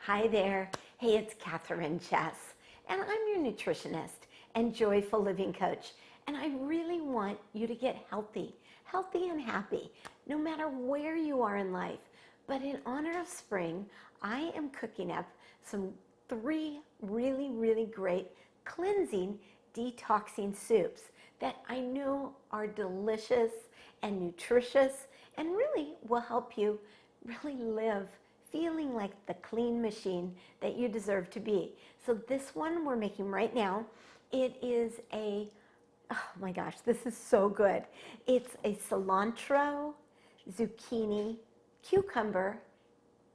Hi there. Hey, it's Catherine Chess, and I'm your nutritionist and joyful living coach. And I really want you to get healthy and happy, no matter where you are in life. But in honor of spring, I am cooking up some 3 really great cleansing, detoxing soups that I know are delicious and nutritious and really will help you really live feeling like the clean machine that you deserve to be. So this one we're making right now, it is oh my gosh, this is so good. It's a cilantro, zucchini, cucumber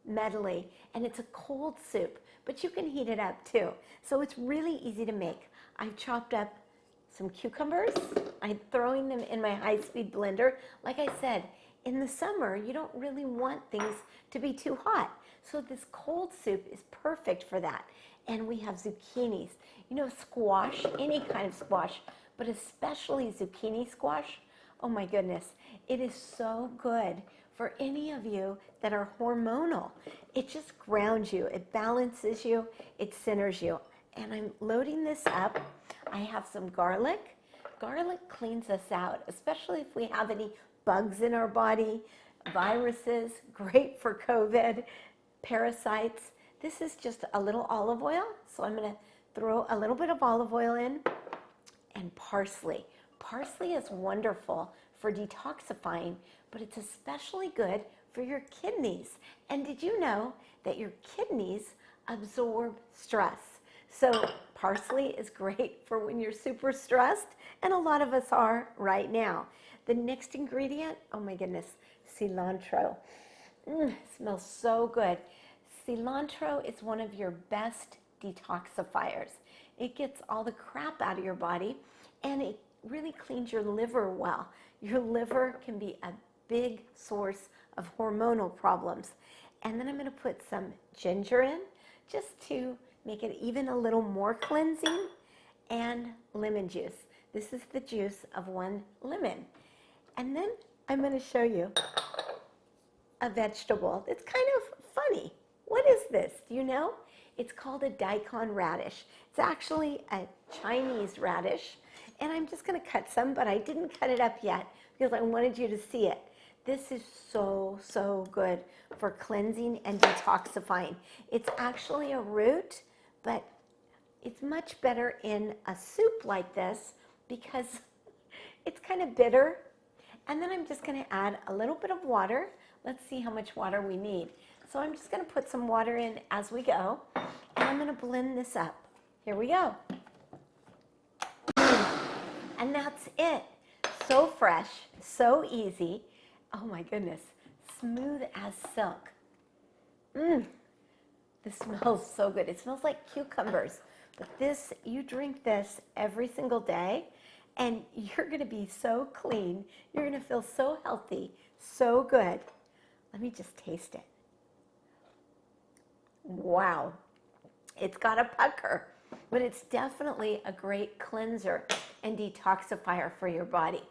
medley, and it's a cold soup, but you can heat it up too. So it's really easy to make. I've chopped up some cucumbers. I'm throwing them in my high-speed blender. Like I said, in the summer, you don't really want things to be too hot. So this cold soup is perfect for that. And we have zucchinis. You know, squash, any kind of squash, but especially zucchini squash. Oh my goodness, it is so good for any of you that are hormonal. It just grounds you, it balances you, it centers you. And I'm loading this up. I have some garlic. Garlic cleans us out, especially if we have any bugs in our body, viruses, great for COVID, parasites. This is just a little olive oil. So I'm gonna throw a little bit of olive oil in, and parsley. Parsley is wonderful for detoxifying, but it's especially good for your kidneys. And did you know that your kidneys absorb stress? So parsley is great for when you're super stressed, and a lot of us are right now. The next ingredient, oh my goodness, cilantro. Smells so good. Cilantro is one of your best detoxifiers. It gets all the crap out of your body, and it really cleans your liver well. Your liver can be a big source of hormonal problems. And then I'm going to put some ginger in, just to make it even a little more cleansing, and lemon juice. This is the juice of 1 lemon. And then I'm going to show you a vegetable. It's kind of funny. What is this? Do you know? It's called a daikon radish. It's actually a Chinese radish. And I'm just going to cut some, but I didn't cut it up yet because I wanted you to see it. This is so good for cleansing and detoxifying. It's actually a root, but it's much better in a soup like this because it's kind of bitter. And then I'm just going to add a little bit of water. Let's see how much water we need. So I'm just going to put some water in as we go, and I'm going to blend this up. Here we go. And that's it. So fresh, so easy. Oh my goodness, smooth as silk. This smells so good. It smells like cucumbers. But this, you drink this every single day, and you're going to be so clean. You're going to feel so healthy, so good. Let me just taste it. Wow. It's got a pucker, but it's definitely a great cleanser and detoxifier for your body.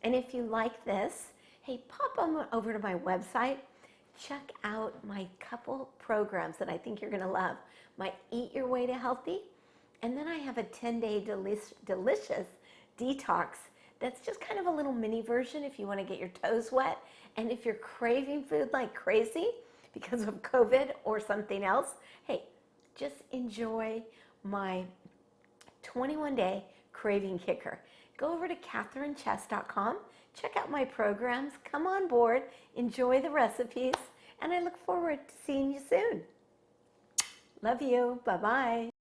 And if you like this, hey, pop on over to my website. Check out my couple programs that I think you're going to love. My Eat Your Way to Healthy, and then I have a 10-day delicious detox that's just kind of a little mini version if you want to get your toes wet. And if you're craving food like crazy because of COVID or something else, hey, just enjoy my 21-day craving kicker. Go over to catherinechess.com, check out my programs, come on board, enjoy the recipes, and I look forward to seeing you soon. Love you. Bye-bye.